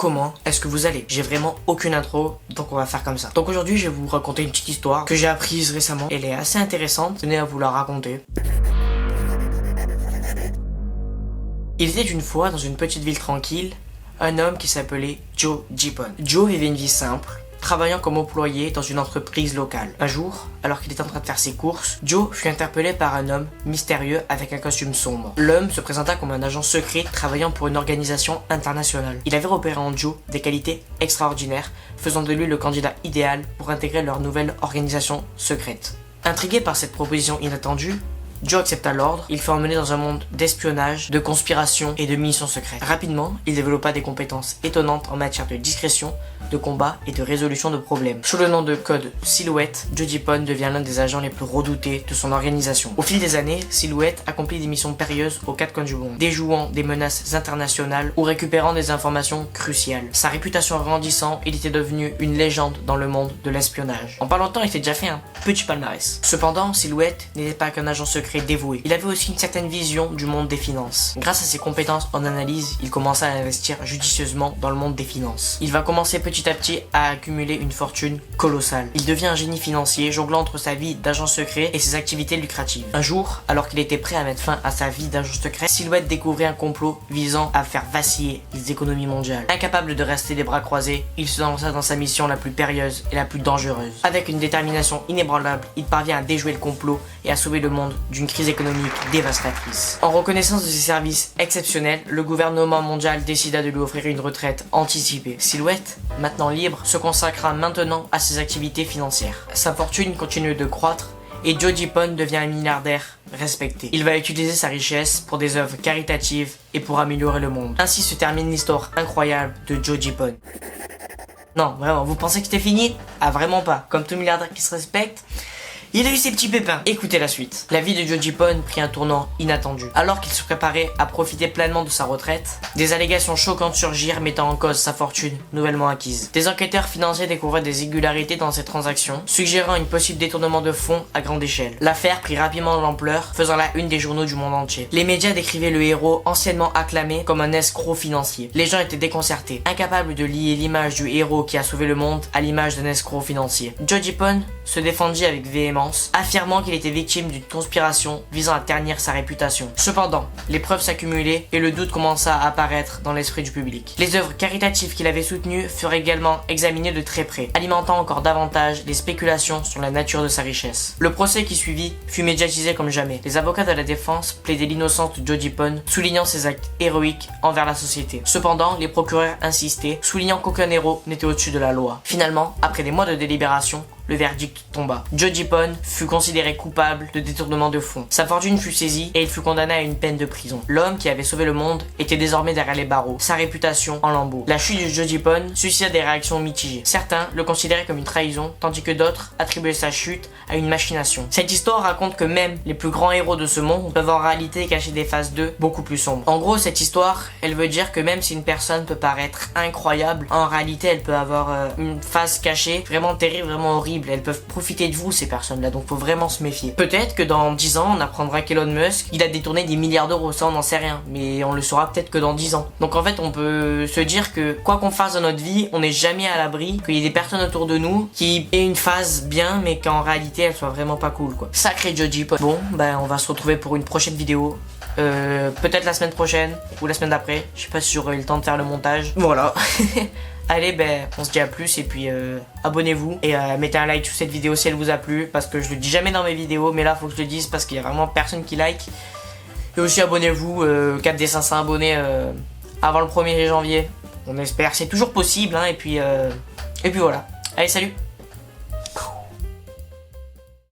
Comment est-ce que vous allez? J'ai vraiment aucune intro, donc on va faire comme ça. Donc aujourd'hui, je vais vous raconter une petite histoire que j'ai apprise récemment. Elle est assez intéressante, tenez à vous la raconter. Il était une fois, dans une petite ville tranquille, un homme qui s'appelait Joe Gibbon. Joe vivait une vie simple, travaillant comme employé dans une entreprise locale. Un jour, alors qu'il était en train de faire ses courses, Joe fut interpellé par un homme mystérieux avec un costume sombre. L'homme se présenta comme un agent secret travaillant pour une organisation internationale. Il avait repéré en Joe des qualités extraordinaires, faisant de lui le candidat idéal pour intégrer leur nouvelle organisation secrète. Intrigué par cette proposition inattendue, Joe accepta l'ordre, il fut emmené dans un monde d'espionnage, de conspiration et de missions secrètes. Rapidement, il développa des compétences étonnantes en matière de discrétion, de combat et de résolution de problèmes. Sous le nom de code Silhouette, Joe Gibbon devient l'un des agents les plus redoutés de son organisation. Au fil des années, Silhouette accomplit des missions périlleuses aux quatre coins du monde, déjouant des menaces internationales ou récupérant des informations cruciales. Sa réputation grandissant, il était devenu une légende dans le monde de l'espionnage. En pas longtemps, il s'est déjà fait un petit palmarès. Cependant, Silhouette n'était pas qu'un agent secret dévoué. Il avait aussi une certaine vision du monde des finances. Grâce à ses compétences en analyse, il commença à investir judicieusement dans le monde des finances. Il va commencer petit à petit à accumuler une fortune colossale. Il devient un génie financier, jonglant entre sa vie d'agent secret et ses activités lucratives. Un jour, alors qu'il était prêt à mettre fin à sa vie d'agent secret, Silhouette découvrit un complot visant à faire vaciller les économies mondiales. Incapable de rester les bras croisés, il se lança dans sa mission la plus périlleuse et la plus dangereuse. Avec une détermination inébranlable, il parvient à déjouer le complot et à sauver le monde d'une crise économique dévastatrice. En reconnaissance de ses services exceptionnels, le gouvernement mondial décida de lui offrir une retraite anticipée. Silhouette, maintenant libre, se consacra maintenant à ses activités financières. Sa fortune continue de croître et Joe Gibbon devient un milliardaire respecté. Il va utiliser sa richesse pour des œuvres caritatives et pour améliorer le monde. Ainsi se termine l'histoire incroyable de Joe Gibbon. Non, vraiment, vous pensez que c'était fini? Ah, vraiment pas. Comme tout milliardaire qui se respecte, il a eu ses petits pépins. Écoutez la suite. La vie de Joe Gibbon prit un tournant inattendu. Alors qu'il se préparait à profiter pleinement de sa retraite, des allégations choquantes surgirent mettant en cause sa fortune nouvellement acquise. Des enquêteurs financiers découvraient des irrégularités dans ces transactions, suggérant une possible détournement de fonds à grande échelle. L'affaire prit rapidement de l'ampleur, faisant la une des journaux du monde entier. Les médias décrivaient le héros anciennement acclamé comme un escroc financier. Les gens étaient déconcertés, incapables de lier l'image du héros qui a sauvé le monde à l'image d'un escroc financier. Joe Gibbon se défendit avec véhémence, affirmant qu'il était victime d'une conspiration visant à ternir sa réputation. Cependant, les preuves s'accumulaient et le doute commença à apparaître dans l'esprit du public. Les œuvres caritatives qu'il avait soutenues furent également examinées de très près, alimentant encore davantage les spéculations sur la nature de sa richesse. Le procès qui suivit fut médiatisé comme jamais. Les avocats de la défense plaidaient l'innocence de Joe Gibbon, soulignant ses actes héroïques envers la société. Cependant, les procureurs insistaient, soulignant qu'aucun héros n'était au-dessus de la loi. Finalement, après des mois de délibération, le verdict tomba. Joe Gibbon fut considéré coupable de détournement de fonds. Sa fortune fut saisie et il fut condamné à une peine de prison. L'homme qui avait sauvé le monde était désormais derrière les barreaux, sa réputation en lambeaux. La chute de Joe Gibbon suscita des réactions mitigées. Certains le considéraient comme une trahison, tandis que d'autres attribuaient sa chute à une machination. Cette histoire raconte que même les plus grands héros de ce monde peuvent en réalité cacher des faces d'eux beaucoup plus sombres. En gros, cette histoire, elle veut dire que même si une personne peut paraître incroyable, en réalité, elle peut avoir une face cachée vraiment terrible, vraiment horrible. Elles peuvent profiter de vous, ces personnes-là, donc faut vraiment se méfier. Peut-être que dans 10 ans, on apprendra qu'Elon Musk, il a détourné des milliards d'euros, ça on n'en sait rien, mais on le saura peut-être que dans 10 ans. Donc en fait, on peut se dire que quoi qu'on fasse dans notre vie, on n'est jamais à l'abri, qu'il y ait des personnes autour de nous qui aient une phase bien, mais qu'en réalité, elle soit vraiment pas cool, quoi. Sacré Joe Gibbon. Bon, ben on va se retrouver pour une prochaine vidéo. Peut-être la semaine prochaine ou la semaine d'après. Je sais pas si j'aurai eu le temps de faire le montage. Voilà. Allez, ben, on se dit à plus et puis abonnez-vous et mettez un like sur cette vidéo si elle vous a plu parce que je le dis jamais dans mes vidéos, mais là faut que je le dise parce qu'il y a vraiment personne qui like. Et aussi abonnez-vous, cap des 500 abonnés avant le 1er janvier. On espère, c'est toujours possible, hein, et puis voilà. Allez, salut!